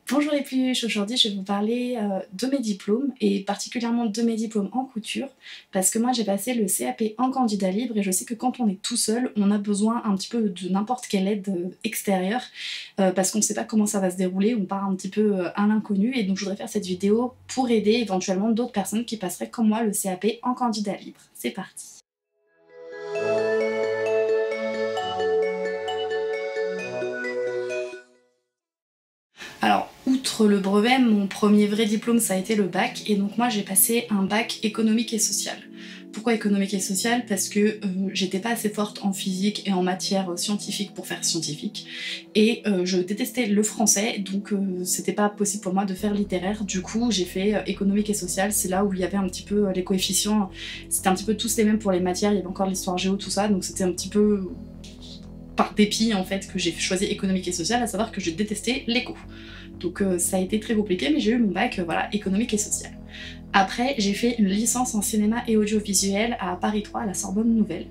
Bonjour les peluches, aujourd'hui je vais vous parler de mes diplômes et particulièrement de mes diplômes en couture parce que moi j'ai passé le CAP en candidat libre et je sais que quand on est tout seul on a besoin un petit peu de n'importe quelle aide extérieure parce qu'on ne sait pas comment ça va se dérouler, on part un petit peu à l'inconnu et donc je voudrais faire cette vidéo pour aider éventuellement d'autres personnes qui passeraient comme moi le CAP en candidat libre. C'est parti! Alors, outre le brevet, mon premier vrai diplôme ça a été le bac et donc moi j'ai passé un bac économique et social. Pourquoi économique et social? Parce que j'étais pas assez forte en physique et en matière scientifique pour faire scientifique et je détestais le français donc c'était pas possible pour moi de faire littéraire. Du coup j'ai fait économique et social, c'est là où il y avait un petit peu les coefficients, c'était un petit peu tous les mêmes pour les matières, il y avait encore l'histoire géo tout ça donc c'était un petit peu par dépit en fait que j'ai choisi économique et social, à savoir que je détestais l'éco. Donc ça a été très compliqué mais j'ai eu mon bac voilà, économique et social. Après j'ai fait une licence en cinéma et audiovisuel à Paris 3 à la Sorbonne Nouvelle.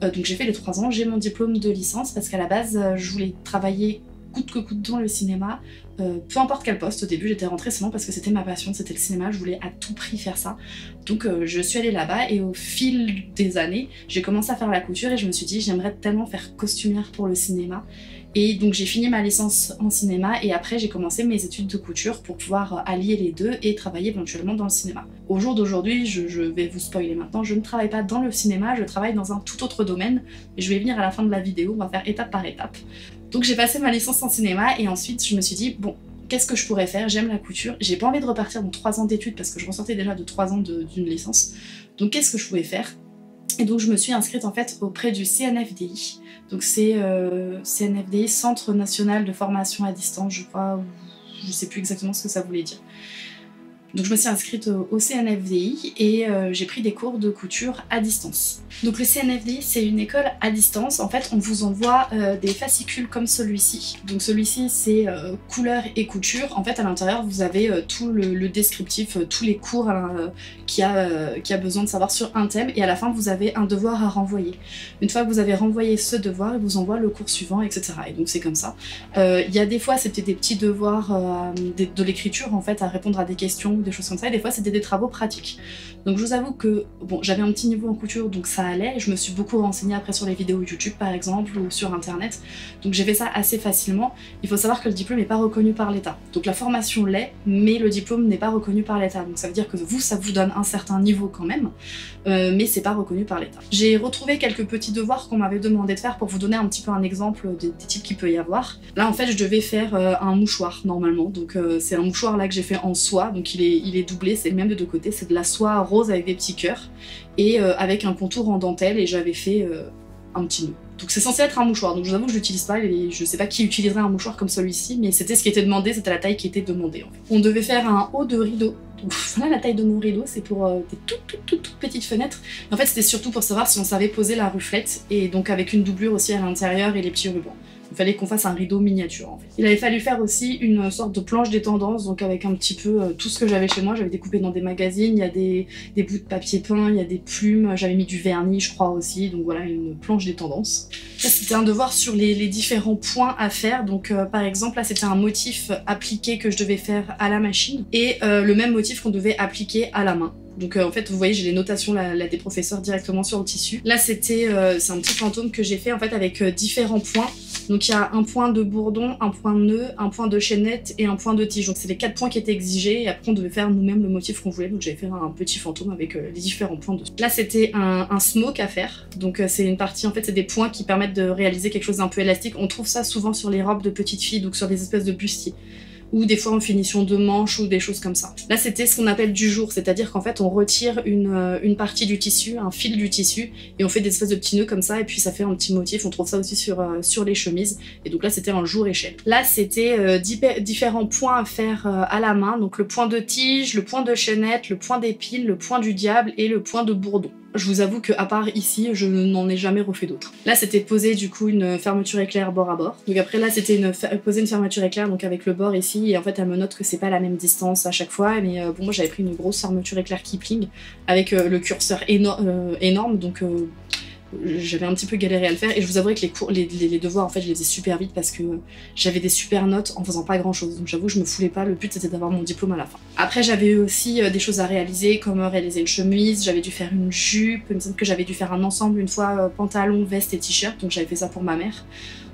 Donc j'ai fait les 3 ans, j'ai mon diplôme de licence parce qu'à la base je voulais travailler coûte que coûte dans le cinéma, peu importe quel poste. Au début j'étais rentrée seulement parce que c'était ma passion, c'était le cinéma, je voulais à tout prix faire ça. Donc je suis allée là-bas et au fil des années j'ai commencé à faire la couture et je me suis dit j'aimerais tellement faire costumière pour le cinéma. Et donc j'ai fini ma licence en cinéma et après j'ai commencé mes études de couture pour pouvoir allier les deux et travailler éventuellement dans le cinéma. Au jour d'aujourd'hui, je vais vous spoiler maintenant, je ne travaille pas dans le cinéma, je travaille dans un tout autre domaine et je vais venir à la fin de la vidéo, on va faire étape par étape. Donc j'ai passé ma licence en cinéma et ensuite je me suis dit bon, qu'est-ce que je pourrais faire? J'aime la couture, j'ai pas envie de repartir dans 3 ans d'études parce que je ressortais déjà de 3 ans d'une licence. Donc qu'est-ce que je pouvais faire? Et donc je me suis inscrite en fait auprès du CNFDI. Donc c'est CNFDI, Centre National de Formation à Distance, je crois, ou je sais plus exactement ce que ça voulait dire. Donc je me suis inscrite au CNFDI et j'ai pris des cours de couture à distance. Donc le CNFDI c'est une école à distance, en fait on vous envoie des fascicules comme celui-ci. Donc celui-ci c'est couleur et couture, en fait à l'intérieur vous avez tout le descriptif, tous les cours qu'il y a besoin de savoir sur un thème et à la fin vous avez un devoir à renvoyer. Une fois que vous avez renvoyé ce devoir, il vous envoie le cours suivant, etc. Et donc c'est comme ça. Il y a des fois c'était des petits devoirs de l'écriture en fait à répondre à des questions, des choses comme ça, et des fois c'était des travaux pratiques. Donc je vous avoue que bon, j'avais un petit niveau en couture donc ça allait, je me suis beaucoup renseignée après sur les vidéos YouTube par exemple ou sur internet, donc j'ai fait ça assez facilement. Il faut savoir que le diplôme n'est pas reconnu par l'État, donc la formation l'est mais le diplôme n'est pas reconnu par l'État, donc ça veut dire que vous ça vous donne un certain niveau quand même, mais c'est pas reconnu par l'État. J'ai retrouvé quelques petits devoirs qu'on m'avait demandé de faire pour vous donner un petit peu un exemple des types qu'il peut y avoir. Là en fait je devais faire un mouchoir normalement, donc c'est un mouchoir là que j'ai fait en soie, donc il est doublé, c'est le même de deux côtés, c'est de la soie rose avec des petits cœurs et avec un contour en dentelle et j'avais fait un petit nœud. Donc c'est censé être un mouchoir, donc je vous avoue que je l'utilise pas, et je sais pas qui utiliserait un mouchoir comme celui-ci, mais c'était ce qui était demandé, c'était la taille qui était demandée en fait. On devait faire un haut de rideau, donc voilà la taille de mon rideau, c'est pour des toutes petites fenêtres. En fait c'était surtout pour savoir si on savait poser la ruflette, et donc avec une doublure aussi à l'intérieur et les petits rubans. Il fallait qu'on fasse un rideau miniature en fait. Il avait fallu faire aussi une sorte de planche des tendances, donc avec un petit peu tout ce que j'avais chez moi, j'avais découpé dans des magazines, il y a des bouts de papier peint, il y a des plumes, j'avais mis du vernis je crois aussi, donc voilà une planche des tendances. Ça c'était un devoir sur les différents points à faire, donc par exemple là c'était un motif appliqué que je devais faire à la machine, et le même motif qu'on devait appliquer à la main. Donc en fait vous voyez j'ai les notations là, des professeurs directement sur le tissu. Là c'était c'est un petit fantôme que j'ai fait en fait avec différents points. Donc il y a un point de bourdon, un point de nœud, un point de chaînette et un point de tige. Donc c'est les 4 points qui étaient exigés et après on devait faire nous-mêmes le motif qu'on voulait. Donc j'avais fait un petit fantôme avec les différents points dessus. Là c'était un smoke à faire. Donc c'est une partie, en fait c'est des points qui permettent de réaliser quelque chose d'un peu élastique. On trouve ça souvent sur les robes de petites filles, donc sur des espèces de bustiers, ou des fois en finition de manches ou des choses comme ça. Là c'était ce qu'on appelle du jour, c'est-à-dire qu'en fait on retire une partie du tissu, un fil du tissu, et on fait des espèces de petits nœuds comme ça, et puis ça fait un petit motif, on trouve ça aussi sur les chemises, et donc là c'était un jour échelle. Là c'était différents points à faire à la main, donc le point de tige, le point de chaînette, le point d'épile, le point du diable et le point de bourdon. Je vous avoue qu'à part ici, je n'en ai jamais refait d'autres. Là, c'était poser du coup une fermeture éclair bord à bord. Donc après là, c'était poser une fermeture éclair donc avec le bord ici. Et en fait, elle me note que c'est pas la même distance à chaque fois. Mais bon, moi j'avais pris une grosse fermeture éclair Kipling avec le curseur énorme. Donc j'avais un petit peu galéré à le faire et je vous avouerai que les devoirs en fait je les faisais super vite parce que j'avais des super notes en faisant pas grand chose, donc j'avoue je me foulais pas, le but c'était d'avoir mon diplôme à la fin. Après j'avais eu aussi des choses à réaliser comme réaliser une chemise, j'avais dû faire une jupe, il me semble que j'avais dû faire un ensemble une fois pantalon, veste et t-shirt, donc j'avais fait ça pour ma mère.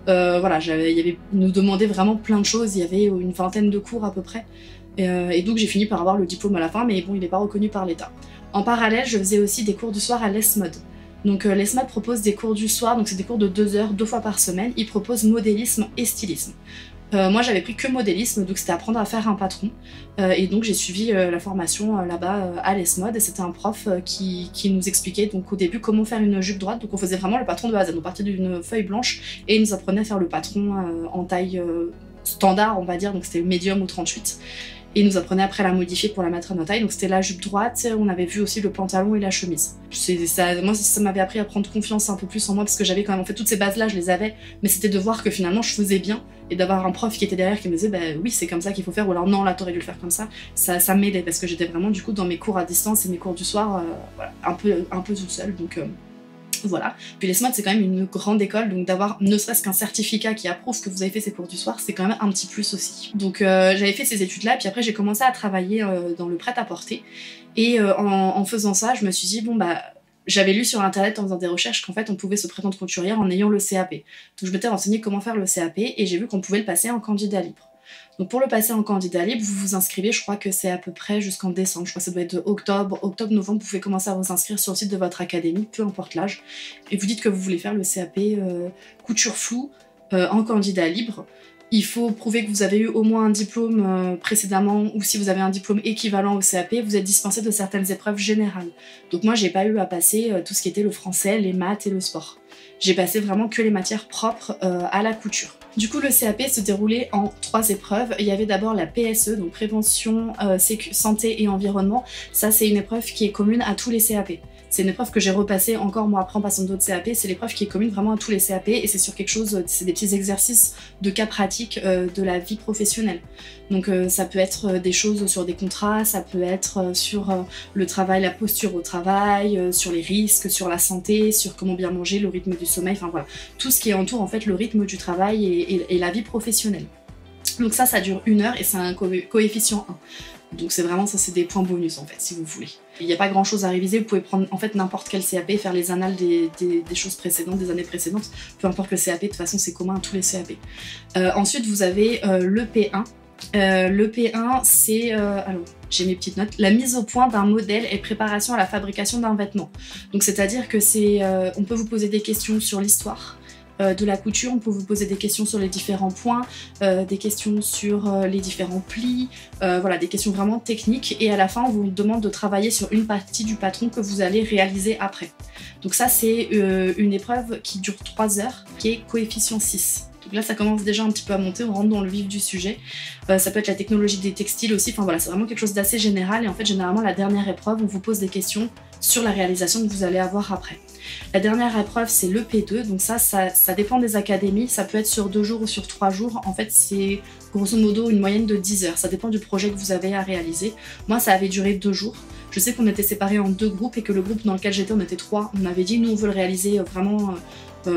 Voilà, il nous demandait vraiment plein de choses, il y avait une vingtaine de cours à peu près. Et donc j'ai fini par avoir le diplôme à la fin, mais bon, il n'est pas reconnu par l'État. En parallèle, je faisais aussi des cours du soir à l'ESMOD. Donc l'ESMOD propose des cours du soir, donc c'est des cours de 2 heures, 2 fois par semaine. Ils proposent modélisme et stylisme. Moi j'avais pris que modélisme, donc c'était apprendre à faire un patron. Et donc j'ai suivi la formation là-bas à l'ESMOD, et c'était un prof qui nous expliquait donc au début comment faire une jupe droite. Donc on faisait vraiment le patron de A à Z. On partait d'une feuille blanche et il nous apprenait à faire le patron en taille standard, on va dire, donc c'était médium ou 38. Et il nous apprenait après à la modifier pour la mettre à notre taille. Donc c'était la jupe droite, on avait vu aussi le pantalon et la chemise. Moi ça m'avait appris à prendre confiance un peu plus en moi parce que j'avais quand même, en fait toutes ces bases là je les avais, mais c'était de voir que finalement je faisais bien et d'avoir un prof qui était derrière qui me disait bah oui c'est comme ça qu'il faut faire, ou alors non là t'aurais dû le faire comme ça. Ça m'aidait parce que j'étais vraiment du coup dans mes cours à distance et mes cours du soir voilà, un peu toute seule, donc voilà. Puis l'ESMOD c'est quand même une grande école, donc d'avoir ne serait-ce qu'un certificat qui approuve que vous avez fait ces cours du soir, c'est quand même un petit plus aussi. Donc j'avais fait ces études là, puis après j'ai commencé à travailler dans le prêt-à-porter, et en faisant ça je me suis dit bon bah j'avais lu sur internet en faisant des recherches qu'en fait on pouvait se prétendre couturière en ayant le CAP. Donc je m'étais renseignée comment faire le CAP et j'ai vu qu'on pouvait le passer en candidat libre. Donc pour le passer en candidat libre, vous vous inscrivez, je crois que c'est à peu près jusqu'en décembre, je crois que ça doit être octobre, novembre, vous pouvez commencer à vous inscrire sur le site de votre académie, peu importe l'âge, et vous dites que vous voulez faire le CAP couture floue en candidat libre. Il faut prouver que vous avez eu au moins un diplôme précédemment, ou si vous avez un diplôme équivalent au CAP, vous êtes dispensé de certaines épreuves générales. Donc moi j'ai pas eu à passer tout ce qui était le français, les maths et le sport. J'ai passé vraiment que les matières propres à la couture. Du coup, le CAP se déroulait en 3 épreuves. Il y avait d'abord la PSE, donc prévention, santé et environnement. Ça, c'est une épreuve qui est commune à tous les CAP. C'est une épreuve que j'ai repassée encore moi après en passant d'autres CAP. C'est l'épreuve qui est commune vraiment à tous les CAP et c'est sur quelque chose, c'est des petits exercices de cas pratiques de la vie professionnelle. Donc ça peut être des choses sur des contrats, ça peut être sur le travail, la posture au travail, sur les risques, sur la santé, sur comment bien manger, le rythme du sommeil, enfin voilà, tout ce qui entoure en fait le rythme du travail et la vie professionnelle. Donc ça dure 1 heure et c'est un coefficient 1. Donc c'est vraiment ça, c'est des points bonus en fait, si vous voulez. Il n'y a pas grand chose à réviser, vous pouvez prendre en fait n'importe quel CAP, faire les annales des choses précédentes, des années précédentes, peu importe le CAP, de toute façon c'est commun à tous les CAP. Ensuite vous avez le P1. Le P1 c'est, alors j'ai mes petites notes, la mise au point d'un modèle et préparation à la fabrication d'un vêtement. Donc c'est-à-dire que on peut vous poser des questions sur l'histoire de la couture, on peut vous poser des questions sur les différents points, des questions sur les différents plis, voilà, des questions vraiment techniques, et à la fin on vous demande de travailler sur une partie du patron que vous allez réaliser après. Donc ça c'est une épreuve qui dure 3 heures, qui est coefficient 6. Donc là ça commence déjà un petit peu à monter, on rentre dans le vif du sujet. Ça peut être la technologie des textiles aussi, enfin voilà, c'est vraiment quelque chose d'assez général, et en fait généralement la dernière épreuve on vous pose des questions sur la réalisation que vous allez avoir après. La dernière épreuve c'est le P2, donc ça dépend des académies, ça peut être sur 2 jours ou sur 3 jours, en fait c'est grosso modo une moyenne de 10 heures, ça dépend du projet que vous avez à réaliser. Moi ça avait duré 2 jours, je sais qu'on était séparés en 2 groupes et que le groupe dans lequel j'étais on était 3, on avait dit nous on veut le réaliser vraiment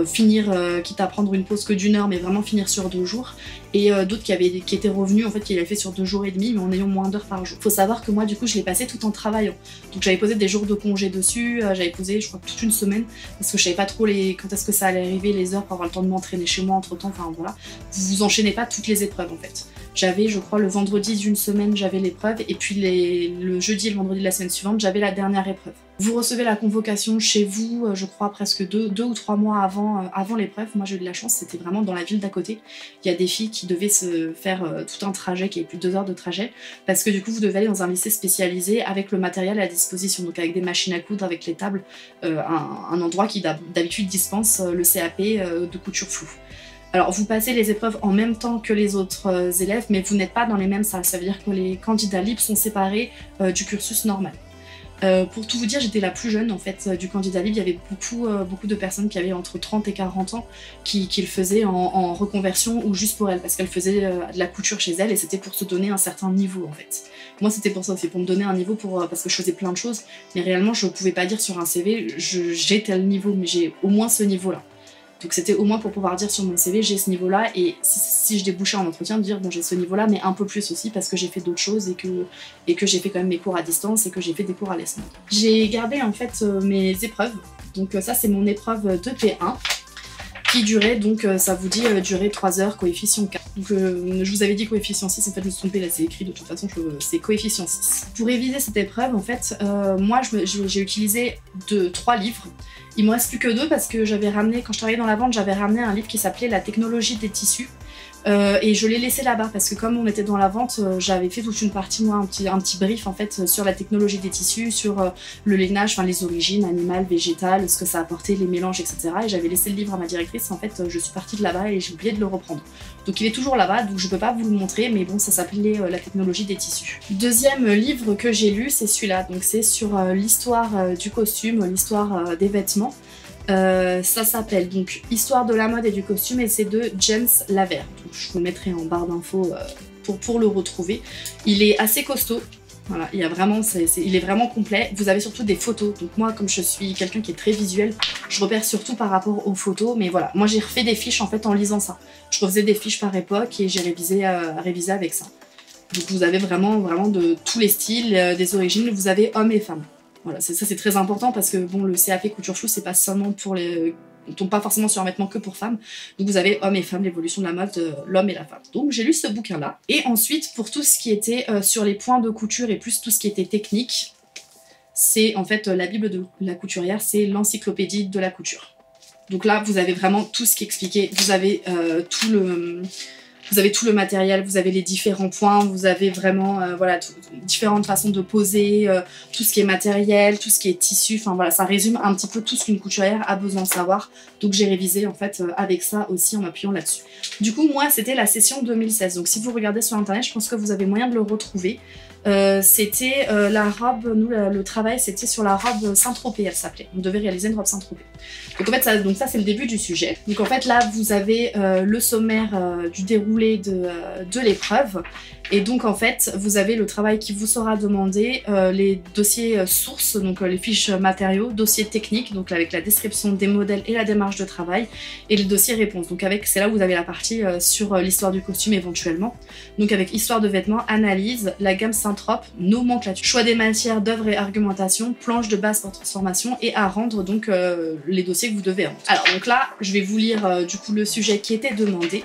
finir, quitte à prendre une pause que d'1 heure, mais vraiment finir sur 2 jours, et d'autres qui étaient revenus en fait, qui l'avaient fait sur 2 jours et demi, mais en ayant moins d'heures par jour. Faut savoir que moi du coup je l'ai passé tout en travaillant, donc j'avais posé des jours de congé dessus, j'avais posé je crois toute une semaine, parce que je savais pas trop quand est-ce que ça allait arriver, les heures, pour avoir le temps de m'entraîner chez moi entre temps, enfin voilà. Vous enchaînez pas toutes les épreuves en fait. J'avais, je crois, le vendredi d'une semaine, j'avais l'épreuve, et puis le jeudi et le vendredi de la semaine suivante, j'avais la dernière épreuve. Vous recevez la convocation chez vous, je crois, presque 2 ou 3 mois avant l'épreuve. Moi, j'ai eu de la chance, c'était vraiment dans la ville d'à côté. Il y a des filles qui devaient se faire tout un trajet, qui avait plus de 2 heures de trajet, parce que du coup, vous devez aller dans un lycée spécialisé avec le matériel à disposition, donc avec des machines à coudre, avec les tables, un endroit qui d'habitude dispense le CAP de couture floue. Alors vous passez les épreuves en même temps que les autres élèves, mais vous n'êtes pas dans les mêmes salles. Ça veut dire que les candidats libres sont séparés du cursus normal. Pour tout vous dire, j'étais la plus jeune en fait du candidat libre. Il y avait beaucoup de personnes qui avaient entre 30 et 40 ans qui le faisaient en reconversion ou juste pour elles, parce qu'elles faisaient de la couture chez elles et c'était pour se donner un certain niveau en fait. Moi c'était pour ça, c'est pour me donner un niveau parce que je faisais plein de choses, mais réellement je pouvais pas dire sur un CV j'ai tel niveau, mais j'ai au moins ce niveau-là. Donc c'était au moins pour pouvoir dire sur mon CV j'ai ce niveau-là, et si je débouchais en entretien, de dire bon j'ai ce niveau-là mais un peu plus aussi parce que j'ai fait d'autres choses et que j'ai fait quand même mes cours à distance et que j'ai fait des cours à l'ESMAD. J'ai gardé en fait mes épreuves, donc ça c'est mon épreuve de P1 qui durait, donc ça vous dit durer 3 heures, coefficient 4. Donc je vous avais dit coefficient 6, en fait je me suis trompée, là c'est écrit de toute façon, c'est coefficient 6. Pour réviser cette épreuve, en fait, moi j'ai utilisé 3 livres. Il me reste plus que 2 parce que j'avais ramené, quand je travaillais dans la vente, j'avais ramené un livre qui s'appelait La technologie des tissus. Et je l'ai laissé là-bas parce que comme on était dans la vente, j'avais fait toute une partie, moi, un petit brief en fait sur la technologie des tissus, sur le lainage, enfin les origines animales, végétales, ce que ça apportait, les mélanges, etc. Et j'avais laissé le livre à ma directrice, en fait je suis partie de là-bas et j'ai oublié de le reprendre. Donc il est toujours là-bas, donc je peux pas vous le montrer, mais bon ça s'appelait la technologie des tissus. Deuxième livre que j'ai lu, c'est celui-là, donc c'est sur l'histoire du costume, l'histoire des vêtements. Ça s'appelle donc Histoire de la mode et du costume et c'est de James Laverne. Donc, je vous mettrai en barre d'infos pour le retrouver. Il est assez costaud. Voilà, il est vraiment complet. Vous avez surtout des photos. Donc moi, comme je suis quelqu'un qui est très visuel, je repère surtout par rapport aux photos. Mais voilà, moi j'ai refait des fiches en fait en lisant ça. Je refaisais des fiches par époque et j'ai révisé avec ça. Donc vous avez vraiment de tous les styles, des origines. Vous avez hommes et femmes. Voilà, ça c'est très important parce que bon, le CAP couture floue, c'est pas seulement pour les... On tombe pas forcément sur un vêtement que pour femmes. Donc vous avez hommes et femmes, l'évolution de la mode, l'homme et la femme. Donc j'ai lu ce bouquin-là. Et ensuite, pour tout ce qui était sur les points de couture et plus tout ce qui était technique, c'est en fait la Bible de la couturière, c'est l'encyclopédie de la couture. Donc là, vous avez vraiment tout ce qui est expliqué. Vous avez tout le matériel, vous avez les différents points, vous avez vraiment voilà, différentes façons de poser, tout ce qui est matériel, tout ce qui est tissu, enfin voilà, ça résume un petit peu tout ce qu'une couturière a besoin de savoir. Donc j'ai révisé en fait avec ça aussi en m'appuyant là-dessus. Du coup, moi, c'était la session 2016. Donc si vous regardez sur internet, je pense que vous avez moyen de le retrouver. C'était la robe, nous le travail c'était sur la robe Saint-Tropez, elle s'appelait. On devait réaliser une robe Saint-Tropez. Donc en fait ça c'est le début du sujet. Donc en fait là vous avez le sommaire du déroulé de l'épreuve. Et donc en fait vous avez le travail qui vous sera demandé, les dossiers sources, donc les fiches matériaux, dossiers techniques, donc avec la description des modèles et la démarche de travail, et les dossiers réponses. Donc c'est là où vous avez la partie sur l'histoire du costume éventuellement. Donc avec histoire de vêtements, analyse, la gamme Saint-Tropez, nomenclature, choix des matières, d'œuvres et argumentation, planche de base pour transformation et à rendre donc les dossiers que vous devez rendre. Alors donc là je vais vous lire du coup le sujet qui était demandé.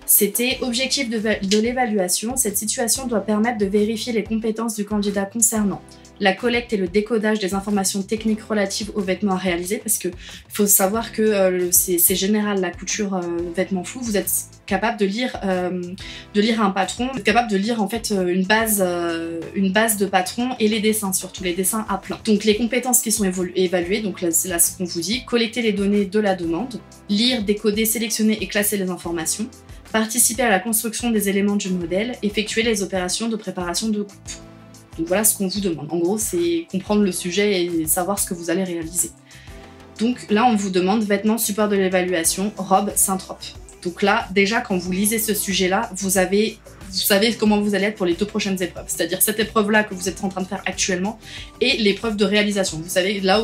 C'était objectif de l'évaluation. Cette situation doit permettre de vérifier les compétences du candidat concernant la collecte et le décodage des informations techniques relatives aux vêtements à réaliser, parce que faut savoir que c'est général la couture vêtements flous. Vous êtes capable de lire un patron, vous êtes capable de lire en fait une base de patron et les dessins, surtout les dessins à plat. Donc les compétences qui sont évaluées, donc là c'est là ce qu'on vous dit, collecter les données de la demande, lire, décoder, sélectionner et classer les informations, participer à la construction des éléments du modèle, effectuer les opérations de préparation de coupe. Donc voilà ce qu'on vous demande. En gros, c'est comprendre le sujet et savoir ce que vous allez réaliser. Donc là, on vous demande vêtements support de l'évaluation, robe Saint-Tropez. Donc là, déjà, quand vous lisez ce sujet-là, vous savez comment vous allez être pour les 2 prochaines épreuves. C'est-à-dire cette épreuve-là que vous êtes en train de faire actuellement et l'épreuve de réalisation. Vous savez, là,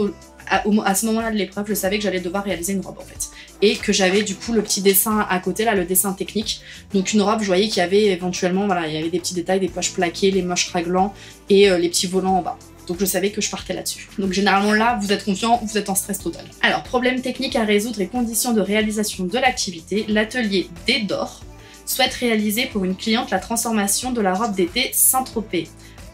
à ce moment-là de l'épreuve, je savais que j'allais devoir réaliser une robe en fait. Et que j'avais du coup le petit dessin à côté, là, le dessin technique. Donc une robe, je voyais qu'il y avait éventuellement, voilà, il y avait des petits détails, des poches plaquées, les manches raglants et les petits volants en bas. Donc je savais que je partais là-dessus. Donc généralement là, vous êtes confiant, vous êtes en stress total. Alors, problème technique à résoudre et conditions de réalisation de l'activité, l'atelier d'Edor souhaite réaliser pour une cliente la transformation de la robe d'été Saint-Tropez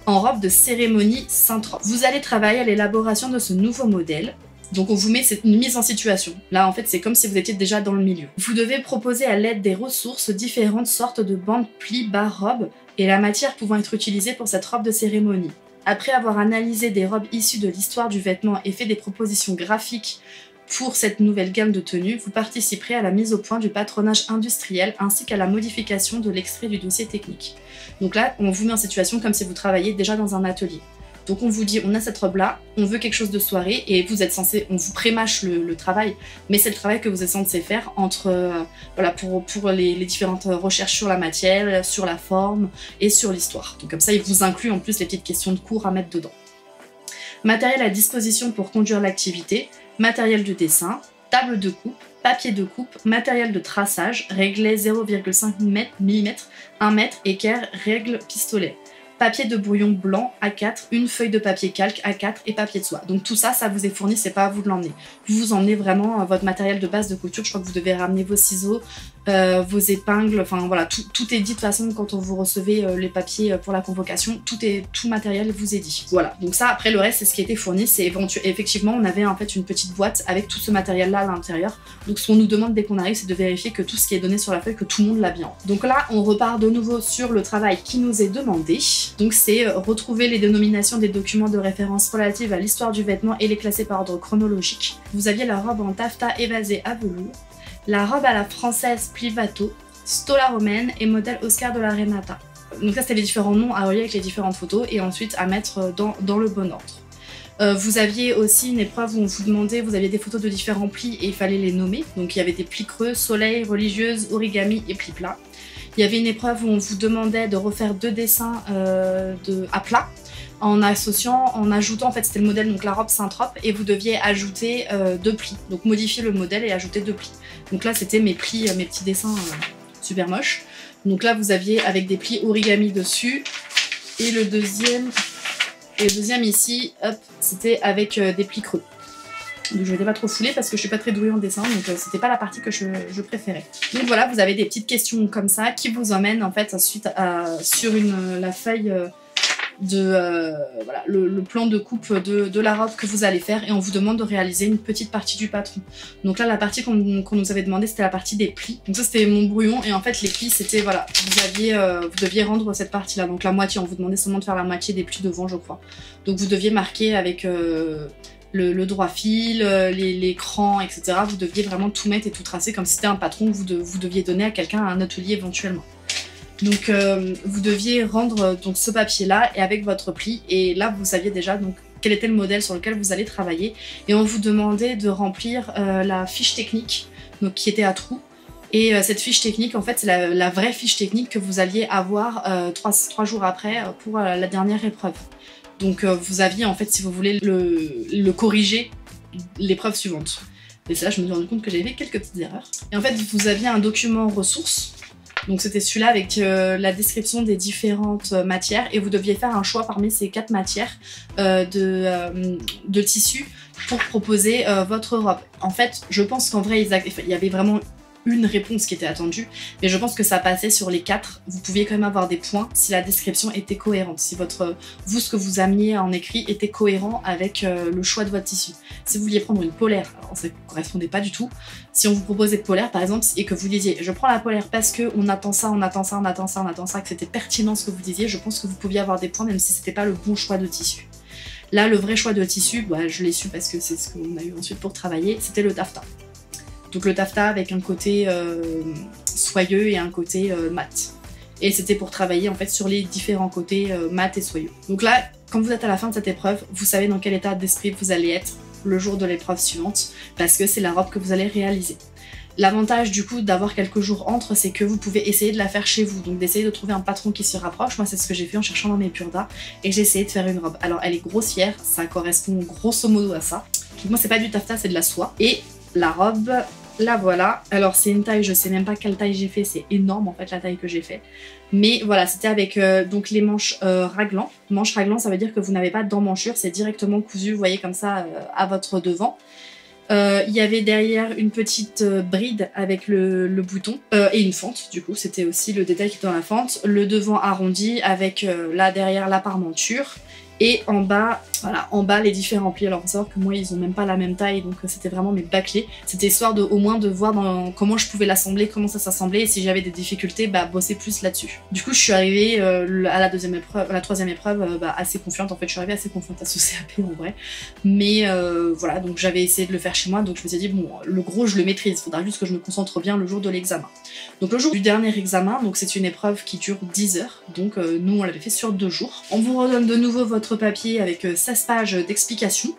en robe de cérémonie Saint-Tropez. Vous allez travailler à l'élaboration de ce nouveau modèle. Donc on vous met une mise en situation. Là en fait c'est comme si vous étiez déjà dans le milieu. Vous devez proposer à l'aide des ressources différentes sortes de bandes plis, bas, robes et la matière pouvant être utilisée pour cette robe de cérémonie. Après avoir analysé des robes issues de l'histoire du vêtement et fait des propositions graphiques pour cette nouvelle gamme de tenues, vous participerez à la mise au point du patronage industriel ainsi qu'à la modification de l'extrait du dossier technique. Donc là, on vous met en situation comme si vous travailliez déjà dans un atelier. Donc on vous dit, on a cette robe-là, on veut quelque chose de soirée, et vous êtes censé, on vous prémâche le travail, mais c'est le travail que vous êtes censé faire entre, voilà, pour les différentes recherches sur la matière, sur la forme et sur l'histoire. Donc comme ça, il vous inclut en plus les petites questions de cours à mettre dedans. Matériel à disposition pour conduire l'activité, matériel de dessin, table de coupe, papier de coupe, matériel de traçage, réglet 0,5 mm, 1 mètre, équerre, règle pistolet. Papier de brouillon blanc A4, une feuille de papier calque A4 et papier de soie. Donc tout ça, ça vous est fourni, c'est pas à vous de l'emmener. Vous emmenez vraiment votre matériel de base de couture. Je crois que vous devez ramener vos ciseaux, vos épingles, enfin voilà, tout est dit de toute façon quand vous recevez les papiers pour la convocation. Tout matériel vous est dit. Voilà, donc ça après le reste c'est ce qui était fourni. C'est effectivement on avait en fait une petite boîte avec tout ce matériel là à l'intérieur. Donc ce qu'on nous demande dès qu'on arrive c'est de vérifier que tout ce qui est donné sur la feuille, que tout le monde l'a bien. Donc là on repart de nouveau sur le travail qui nous est demandé. Donc c'est retrouver les dénominations des documents de référence relatives à l'histoire du vêtement et les classer par ordre chronologique. Vous aviez la robe en taffetas évasé à velours, la robe à la française Plivato, Stola romaine et modèle Oscar de la Renata. Donc ça c'était les différents noms à relier avec les différentes photos et ensuite à mettre dans le bon ordre. Vous aviez aussi une épreuve où on vous demandait, vous aviez des photos de différents plis et il fallait les nommer. Donc il y avait des plis creux, soleil, religieuse, origami et plis plats. Il y avait une épreuve où on vous demandait de refaire 2 dessins à plat en ajoutant, en fait c'était le modèle, donc la robe Saint-Trope, et vous deviez ajouter 2 plis, donc modifier le modèle et ajouter 2 plis. Donc là c'était mes plis, mes petits dessins super moches. Donc là vous aviez avec des plis origami dessus, et le deuxième ici, hop, c'était avec des plis creux. Donc je n'étais pas trop foulée parce que je suis pas très douée en dessin, donc c'était pas la partie que je préférais. Donc voilà, vous avez des petites questions comme ça qui vous emmènent en fait ensuite sur la feuille voilà, le plan de coupe de la robe que vous allez faire, et on vous demande de réaliser une petite partie du patron. Donc là la partie qu'on nous avait demandé c'était la partie des plis. Donc ça c'était mon brouillon, et en fait les plis c'était voilà, vous deviez rendre cette partie là, donc la moitié, on vous demandait seulement de faire la moitié des plis devant je crois. Donc vous deviez marquer avec le droit fil, les crans, etc. Vous deviez vraiment tout mettre et tout tracer comme si c'était un patron que vous deviez donner à quelqu'un à un atelier éventuellement. Donc vous deviez rendre donc ce papier là et avec votre pli, et là vous saviez déjà donc quel était le modèle sur lequel vous allez travailler, et on vous demandait de remplir la fiche technique donc qui était à trous. Et cette fiche technique, en fait, c'est la vraie fiche technique que vous alliez avoir 3 jours après pour la dernière épreuve. Donc vous aviez, en fait, si vous voulez, le corriger l'épreuve suivante. Et c'est là je me suis rendu compte que j'avais fait quelques petites erreurs. Et en fait, vous aviez un document ressources. Donc c'était celui-là avec la description des différentes matières, et vous deviez faire un choix parmi ces 4 matières de tissu pour proposer votre robe. En fait, je pense qu'en vrai, il y avait vraiment une réponse qui était attendue, mais je pense que ça passait sur les 4. Vous pouviez quand même avoir des points si la description était cohérente, si ce que vous ameniez en écrit était cohérent avec le choix de votre tissu. Si vous vouliez prendre une polaire, alors ça ne correspondait pas du tout. Si on vous proposait de polaire par exemple, et que vous disiez je prends la polaire parce que on attend ça, on attend ça, on attend ça, on attend ça, que c'était pertinent ce que vous disiez, je pense que vous pouviez avoir des points même si c'était pas le bon choix de tissu. Là, le vrai choix de tissu, bah, je l'ai su parce que c'est ce qu'on a eu ensuite pour travailler, c'était le taffetas. Donc le taffetas avec un côté soyeux et un côté mat. Et c'était pour travailler en fait sur les différents côtés mat et soyeux. Donc là, quand vous êtes à la fin de cette épreuve, vous savez dans quel état d'esprit vous allez être le jour de l'épreuve suivante, parce que c'est la robe que vous allez réaliser. L'avantage du coup d'avoir quelques jours entre, c'est que vous pouvez essayer de la faire chez vous, donc d'essayer de trouver un patron qui se rapproche. Moi c'est ce que j'ai fait en cherchant dans mes purdas, et j'ai essayé de faire une robe. Alors elle est grossière, ça correspond grosso modo à ça. Donc moi c'est pas du taffetas, c'est de la soie. Et la robe, la voilà. Alors c'est une taille, je sais même pas quelle taille j'ai fait, c'est énorme en fait la taille que j'ai fait. Mais voilà, c'était avec donc les manches raglan. Manches raglan, ça veut dire que vous n'avez pas d'emmanchure, c'est directement cousu, vous voyez comme ça à votre devant. Il y avait derrière une petite bride avec le bouton et une fente, du coup c'était aussi le détail qui était dans la fente. Le devant arrondi avec là derrière la parmenture. Et en bas, voilà, en bas les différents plis. Alors faut savoir que moi ils ont même pas la même taille, donc c'était vraiment mes bâclés. C'était histoire au moins de voir comment je pouvais l'assembler, comment ça s'assemblait, et si j'avais des difficultés, bah bosser plus là-dessus. Du coup je suis arrivée à la troisième épreuve assez confiante. En fait je suis arrivée assez confiante à ce CAP en vrai. Mais voilà, donc j'avais essayé de le faire chez moi, donc je me suis dit bon le gros je le maîtrise, faudra juste que je me concentre bien le jour de l'examen. Donc le jour du dernier examen, donc c'est une épreuve qui dure 10 heures, donc nous on l'avait fait sur 2 jours. On vous redonne de nouveau votre votre papier avec 16 pages d'explications.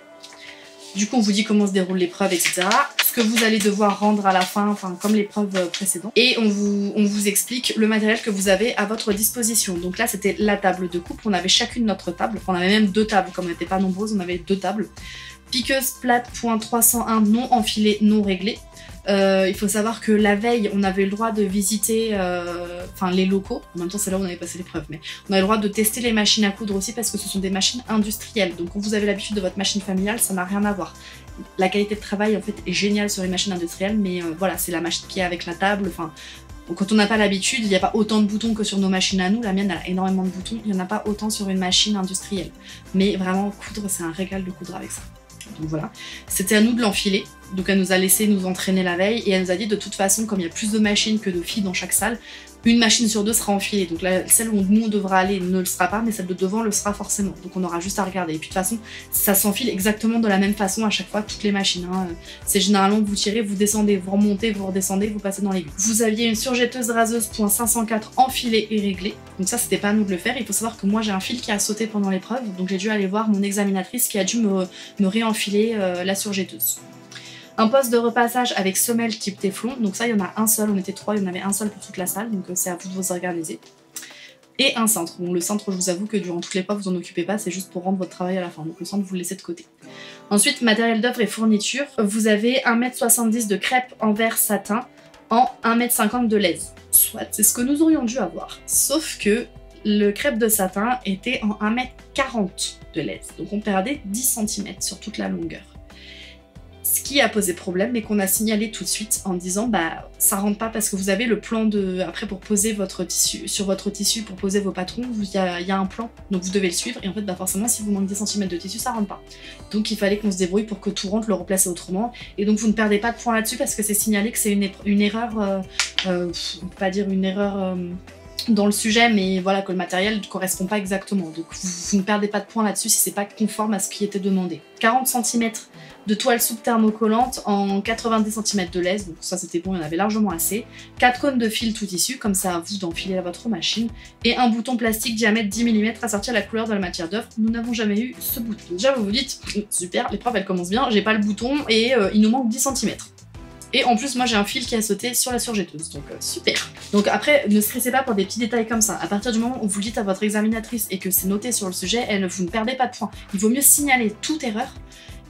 Du coup, on vous dit comment se déroule l'épreuve, etc. Ce que vous allez devoir rendre à la fin, enfin comme l'épreuve précédente. Et on vous explique le matériel que vous avez à votre disposition. Donc là, c'était la table de coupe. On avait chacune notre table. Enfin, on avait même 2 tables. Comme on n'était pas nombreuses, on avait 2 tables. Piqueuse plate point 301 non enfilée, non réglée. Il faut savoir que la veille, on avait le droit de visiter les locaux. En même temps, c'est là où on avait passé l'épreuve, mais on avait le droit de tester les machines à coudre aussi parce que ce sont des machines industrielles. Donc, quand vous avez l'habitude de votre machine familiale, ça n'a rien à voir. La qualité de travail, en fait, est géniale sur les machines industrielles, mais voilà, c'est la machine qui est avec la table. Enfin, quand on n'a pas l'habitude, il n'y a pas autant de boutons que sur nos machines à nous. La mienne, elle a énormément de boutons. Il n'y en a pas autant sur une machine industrielle. Mais vraiment, coudre, c'est un régal de coudre avec ça. Donc voilà, c'était à nous de l'enfiler. Donc elle nous a laissé nous entraîner la veille et elle nous a dit de toute façon, comme il y a plus de machines que de filles dans chaque salle, une machine sur 2 sera enfilée. Donc là, celle où nous on devra aller ne le sera pas, mais celle de devant le sera forcément. Donc on aura juste à regarder. Et puis de toute façon, ça s'enfile exactement de la même façon à chaque fois, toutes les machines. Hein. C'est généralement vous tirez, vous descendez, vous remontez, vous redescendez, vous passez dans l'aiguille. Vous aviez une surjetteuse raseuse .504 enfilée et réglée. Donc ça, c'était pas à nous de le faire. Il faut savoir que moi, j'ai un fil qui a sauté pendant l'épreuve. Donc j'ai dû aller voir mon examinatrice qui a dû me réenfiler la surjetteuse. Un poste de repassage avec semelle type téflon, donc ça il y en a un seul, on était 3, il y en avait un seul pour toute la salle, donc c'est à vous de vous organiser. Et un cintre, bon le cintre je vous avoue que durant toutes les l'épreuve vous en occupez pas, c'est juste pour rendre votre travail à la fin, donc le cintre vous le laissez de côté. Ensuite, matériel d'œuvre et fourniture, vous avez 1,70 m de crêpe en verre satin en 1,50 m de laise. Soit, c'est ce que nous aurions dû avoir, sauf que le crêpe de satin était en 1,40 m de laise, donc on perdait 10 cm sur toute la longueur. Ce qui a posé problème, mais qu'on a signalé tout de suite en disant bah ça rentre pas parce que vous avez le plan de après pour poser votre tissu sur votre tissu pour poser vos patrons, il y a un plan donc vous devez le suivre et en fait bah forcément si vous manquez 10 cm de tissu ça rentre pas. Donc il fallait qu'on se débrouille pour que tout rentre, le replacer autrement et donc vous ne perdez pas de points là-dessus parce que c'est signalé que c'est une erreur, on peut pas dire une erreur dans le sujet, mais voilà que le matériel ne correspond pas exactement. Donc vous ne perdez pas de points là-dessus si c'est pas conforme à ce qui était demandé. 40 cm de toile souple thermocollante en 90 cm de laisse, donc ça c'était bon, il y en avait largement assez. 4 cônes de fil tout tissu, comme ça à vous d'enfiler à votre machine. Et un bouton plastique diamètre 10 mm assorti à la couleur de la matière d'œuvre. Nous n'avons jamais eu ce bouton. Déjà vous vous dites, super, l'épreuve elle commence bien, j'ai pas le bouton et il nous manque 10 cm. Et en plus, moi j'ai un fil qui a sauté sur la surjetteuse, donc super. Donc après, ne stressez pas pour des petits détails comme ça. À partir du moment où vous le dites à votre examinatrice et que c'est noté sur le sujet, vous ne perdez pas de points. Il vaut mieux signaler toute erreur.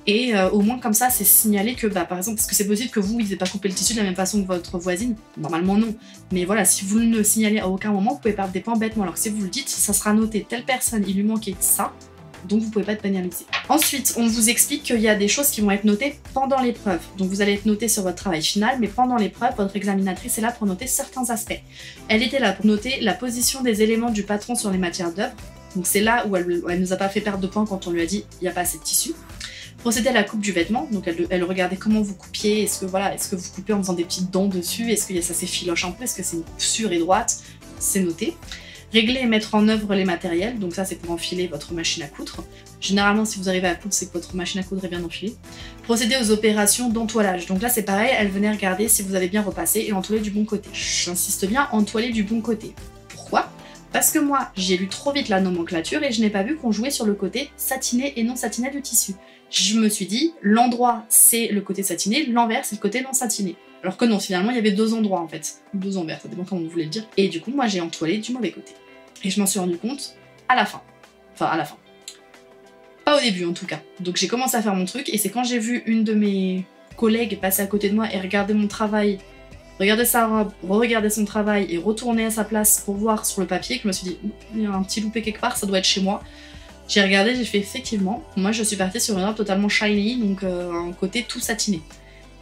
Et au moins comme ça, c'est signalé que, bah, par exemple, parce que c'est possible que vous, ils n'aient pas coupé le tissu de la même façon que votre voisine. Normalement non. Mais voilà, si vous ne le signalez à aucun moment, vous pouvez perdre des points bêtement. Alors que si vous le dites, ça sera noté. Telle personne, il lui manquait ça. Donc vous pouvez pas être pénalisé. Ensuite, on vous explique qu'il y a des choses qui vont être notées pendant l'épreuve. Donc vous allez être noté sur votre travail final, mais pendant l'épreuve, votre examinatrice est là pour noter certains aspects. Elle était là pour noter la position des éléments du patron sur les matières d'œuvre. Donc c'est là où elle nous a pas fait perdre de points quand on lui a dit il n'y a pas assez de tissu. Procéder à la coupe du vêtement, donc elle regardait comment vous coupiez, est-ce que vous coupez en faisant des petites dents dessus, est-ce que ça s'effiloche un peu, est-ce que c'est une coupe sûre et droite, c'est noté. Régler et mettre en œuvre les matériels, donc ça c'est pour enfiler votre machine à coudre. Généralement si vous arrivez à coudre, c'est que votre machine à coudre est bien enfilée. Procéder aux opérations d'entoilage, donc là c'est pareil, elle venait regarder si vous avez bien repassé et entoiler du bon côté. J'insiste bien, entoiler du bon côté. Pourquoi ? Parce que moi, j'ai lu trop vite la nomenclature et je n'ai pas vu qu'on jouait sur le côté satiné et non satiné du tissu. Je me suis dit, l'endroit c'est le côté satiné, l'envers c'est le côté non satiné. Alors que non, finalement il y avait 2 endroits en fait, 2 envers, ça dépend comment vous voulez le dire. Et du coup, moi j'ai entoilé du mauvais côté. Et je m'en suis rendu compte à la fin. Enfin, à la fin. Pas au début en tout cas. Donc j'ai commencé à faire mon truc et c'est quand j'ai vu une de mes collègues passer à côté de moi et regarder mon travail, regarder sa robe, re-regarder son travail et retourner à sa place pour voir sur le papier que je me suis dit, il y a un petit loupé quelque part, ça doit être chez moi. J'ai regardé, j'ai fait effectivement, moi je suis partie sur une robe totalement shiny, donc un côté tout satiné.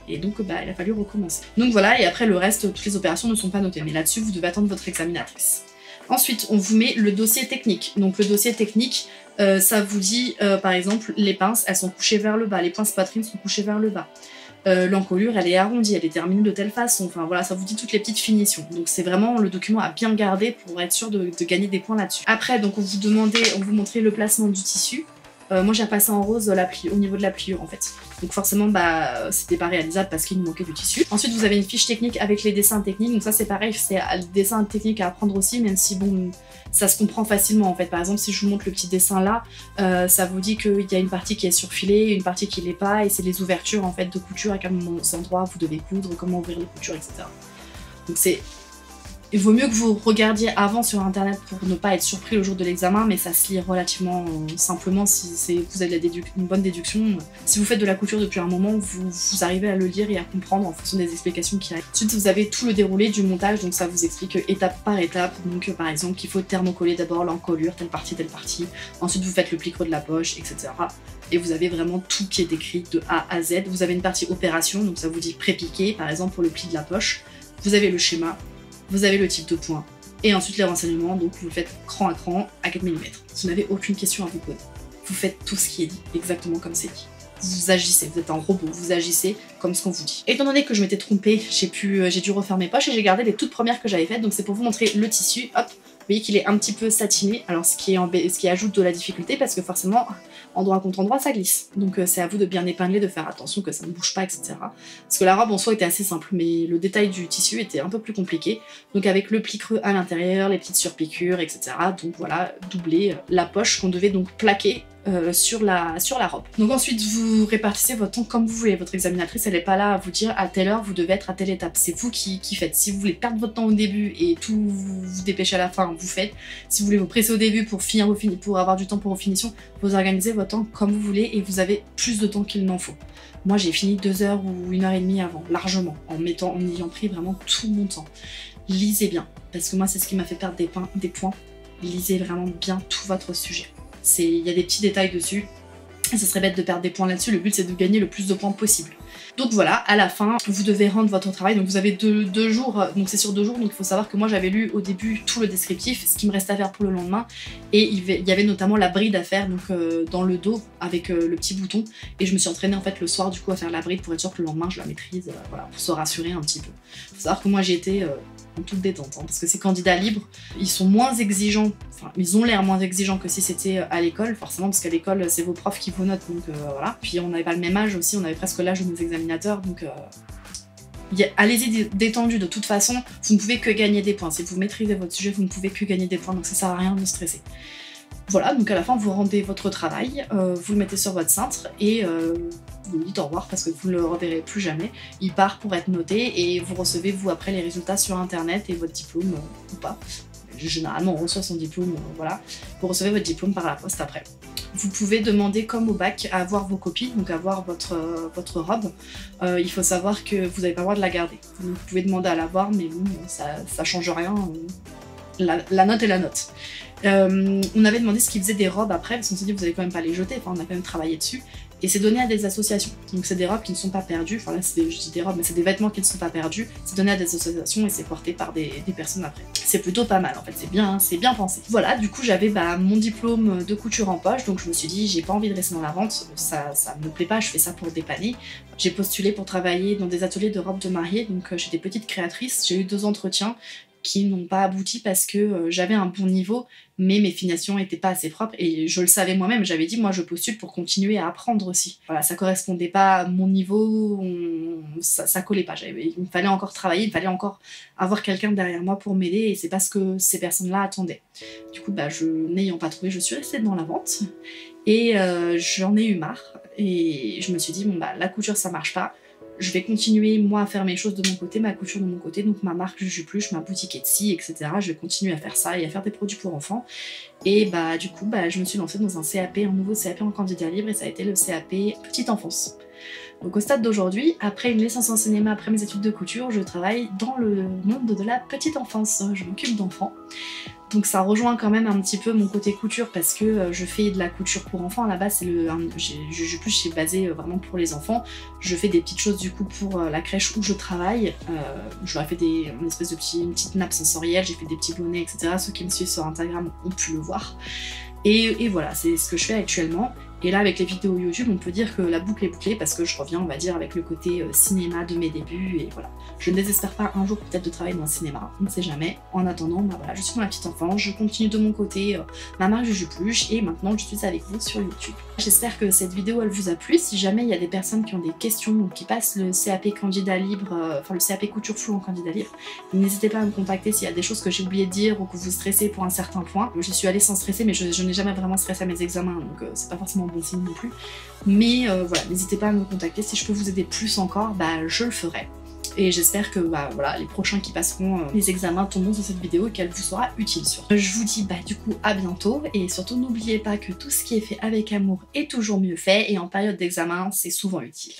Et donc bah, il a fallu recommencer. Donc voilà, et après le reste, toutes les opérations ne sont pas notées, mais là-dessus vous devez attendre votre examinatrice. Ensuite, on vous met le dossier technique. Donc le dossier technique, ça vous dit par exemple, les pinces, elles sont couchées vers le bas, les pinces poitrine sont couchées vers le bas. L'encolure, elle est arrondie, elle est terminée de telle façon, enfin voilà, ça vous dit toutes les petites finitions. Donc c'est vraiment le document à bien garder pour être sûr de gagner des points là-dessus. Après, donc on vous montrait le placement du tissu. Moi j'ai repassé en rose au niveau de la pliure en fait. Donc forcément bah c'était pas réalisable parce qu'il nous manquait du tissu. Ensuite vous avez une fiche technique avec les dessins techniques, donc ça c'est pareil, c'est le dessin technique à apprendre aussi, même si bon ça se comprend facilement en fait. Par exemple si je vous montre le petit dessin là, ça vous dit qu'il y a une partie qui est surfilée, une partie qui l'est pas, et c'est les ouvertures en fait de couture, à quel endroit vous devez coudre, comment ouvrir les coutures, etc. Donc c'est... Il vaut mieux que vous regardiez avant sur internet pour ne pas être surpris le jour de l'examen, mais ça se lit relativement simplement si vous avez une bonne déduction. Si vous faites de la couture depuis un moment, vous arrivez à le lire et à comprendre en fonction des explications qu'il y a. Ensuite, vous avez tout le déroulé du montage, donc ça vous explique étape par étape. Donc par exemple, qu'il faut thermocoller d'abord l'encolure, telle partie, telle partie. Ensuite, vous faites le pli creux de la poche, etc. Et vous avez vraiment tout qui est décrit de A à Z. Vous avez une partie opération, donc ça vous dit pré-piquer, par exemple pour le pli de la poche. Vous avez le schéma. Vous avez le type de point, et ensuite les renseignements, donc vous le faites cran à cran à 4 mm. Vous n'avez aucune question à vous poser. Vous faites tout ce qui est dit, exactement comme c'est dit. Vous agissez, vous êtes un robot, vous agissez comme ce qu'on vous dit. Étant donné que je m'étais trompée, j'ai dû refaire mes poches et j'ai gardé les toutes premières que j'avais faites, donc c'est pour vous montrer le tissu, hop. Vous voyez qu'il est un petit peu satiné, alors ce qui ajoute de la difficulté parce que forcément, endroit contre endroit, ça glisse. Donc c'est à vous de bien épingler, de faire attention que ça ne bouge pas, etc. Parce que la robe en soi était assez simple, mais le détail du tissu était un peu plus compliqué. Donc avec le pli creux à l'intérieur, les petites surpiqûres, etc. Donc voilà, doubler la poche qu'on devait donc plaquer sur la robe. Donc ensuite vous répartissez votre temps comme vous voulez. Votre examinatrice elle n'est pas là à vous dire à telle heure vous devez être à telle étape. C'est vous qui faites. Si vous voulez perdre votre temps au début et tout vous dépêcher à la fin, vous faites. Si vous voulez vous presser au début pour avoir du temps pour vos finitions, vous organisez votre temps comme vous voulez et vous avez plus de temps qu'il n'en faut. Moi j'ai fini 2 heures ou 1h30 avant, largement, en ayant pris vraiment tout mon temps. Lisez bien, parce que moi c'est ce qui m'a fait perdre des points. Lisez vraiment bien tout votre sujet. Il y a des petits détails dessus, et ce serait bête de perdre des points là-dessus, le but c'est de gagner le plus de points possible. Donc voilà, à la fin, vous devez rendre votre travail, donc vous avez deux jours, donc c'est sur 2 jours, donc il faut savoir que moi j'avais lu au début tout le descriptif, ce qui me reste à faire pour le lendemain, et il y avait notamment la bride à faire, donc dans le dos, avec le petit bouton, et je me suis entraînée en fait le soir du coup à faire la bride pour être sûre que le lendemain je la maîtrise, voilà, pour se rassurer un petit peu. Faut savoir que moi j'ai été en toute détente, hein, parce que ces candidats libres, ils sont moins exigeants, enfin ils ont l'air moins exigeants que si c'était à l'école, forcément, parce qu'à l'école c'est vos profs qui vous notent, donc voilà. Puis on n'avait pas le même âge aussi, on avait presque l'âge de nos examinateurs, donc allez-y détendu, de toute façon, vous ne pouvez que gagner des points. Si vous maîtrisez votre sujet, vous ne pouvez que gagner des points, donc ça sert à rien de stresser. Voilà, donc à la fin vous rendez votre travail, vous le mettez sur votre cintre et vous dites au revoir parce que vous ne le reverrez plus jamais. Il part pour être noté et vous recevez vous après les résultats sur internet et votre diplôme ou pas. Généralement on reçoit son diplôme, voilà. Vous recevez votre diplôme par la poste après. Vous pouvez demander comme au bac à avoir vos copies, donc à avoir votre robe. Il faut savoir que vous n'avez pas le droit de la garder. Vous pouvez demander à l'avoir mais bon, ça change rien. La note est la note. On avait demandé ce qu'ils faisaient des robes après, parce qu'on s'est dit vous allez quand même pas les jeter, enfin on a quand même travaillé dessus. Et c'est donné à des associations. Donc c'est des robes qui ne sont pas perdues, enfin là je dis des robes, mais c'est des vêtements qui ne sont pas perdus. C'est donné à des associations et c'est porté par des personnes après. C'est plutôt pas mal en fait, c'est bien pensé. Voilà, du coup j'avais mon diplôme de couture en poche, donc je me suis dit j'ai pas envie de rester dans la vente, ça me plaît pas, je fais ça pour dépanner. J'ai postulé pour travailler dans des ateliers de robes de mariée, donc chez des petites créatrices, j'ai eu 2 entretiens qui n'ont pas abouti parce que j'avais un bon niveau, mais mes finitions n'étaient pas assez propres et je le savais moi-même, j'avais dit moi je postule pour continuer à apprendre aussi. Voilà, ça correspondait pas à mon niveau, ça collait pas, il me fallait encore travailler, il me fallait encore avoir quelqu'un derrière moi pour m'aider et c'est pas ce que ces personnes-là attendaient. Du coup, n'ayant pas trouvé, je suis restée dans la vente et j'en ai eu marre et je me suis dit bon la couture ça marche pas. Je vais continuer moi à faire mes choses de mon côté, ma couture de mon côté, donc ma marque Jujupluche, ma boutique Etsy, etc. Je vais continuer à faire ça et à faire des produits pour enfants. Et du coup, je me suis lancée dans un CAP, un nouveau CAP en candidat libre, et ça a été le CAP Petite Enfance. Donc au stade d'aujourd'hui, après une licence en cinéma, après mes études de couture, je travaille dans le monde de la petite enfance. Je m'occupe d'enfants. Donc ça rejoint quand même un petit peu mon côté couture parce que je fais de la couture pour enfants. À la base, Jujupluche c'est basé vraiment pour les enfants. Je fais des petites choses du coup pour la crèche où je travaille. Je leur ai fait une espèce de une petite nappe sensorielle, j'ai fait des petits bonnets, etc. Ceux qui me suivent sur Instagram ont pu le voir. Et voilà, c'est ce que je fais actuellement. Et là, avec les vidéos YouTube, on peut dire que la boucle est bouclée parce que je reviens, on va dire, avec le côté cinéma de mes débuts, et voilà. Je ne désespère pas un jour peut-être de travailler dans le cinéma, on ne sait jamais. En attendant, bah voilà, je suis dans la petite enfance, je continue de mon côté ma marque Jujupluche, et maintenant je suis avec vous sur YouTube. J'espère que cette vidéo elle vous a plu. Si jamais il y a des personnes qui ont des questions ou qui passent le CAP candidat libre, enfin le CAP couture floue en candidat libre, n'hésitez pas à me contacter s'il y a des choses que j'ai oublié de dire ou que vous stressez pour un certain point. J'y suis allée sans stresser, mais je n'ai jamais vraiment stressé à mes examens, donc c'est pas forcément bon signe non plus. Mais voilà, n'hésitez pas à me contacter. Si je peux vous aider plus encore, bah je le ferai. Et j'espère que bah, voilà, les prochains qui passeront les examens tomberont sur cette vidéo et qu'elle vous sera utile surtout. Je vous dis bah du coup à bientôt, et surtout n'oubliez pas que tout ce qui est fait avec amour est toujours mieux fait, et en période d'examen c'est souvent utile.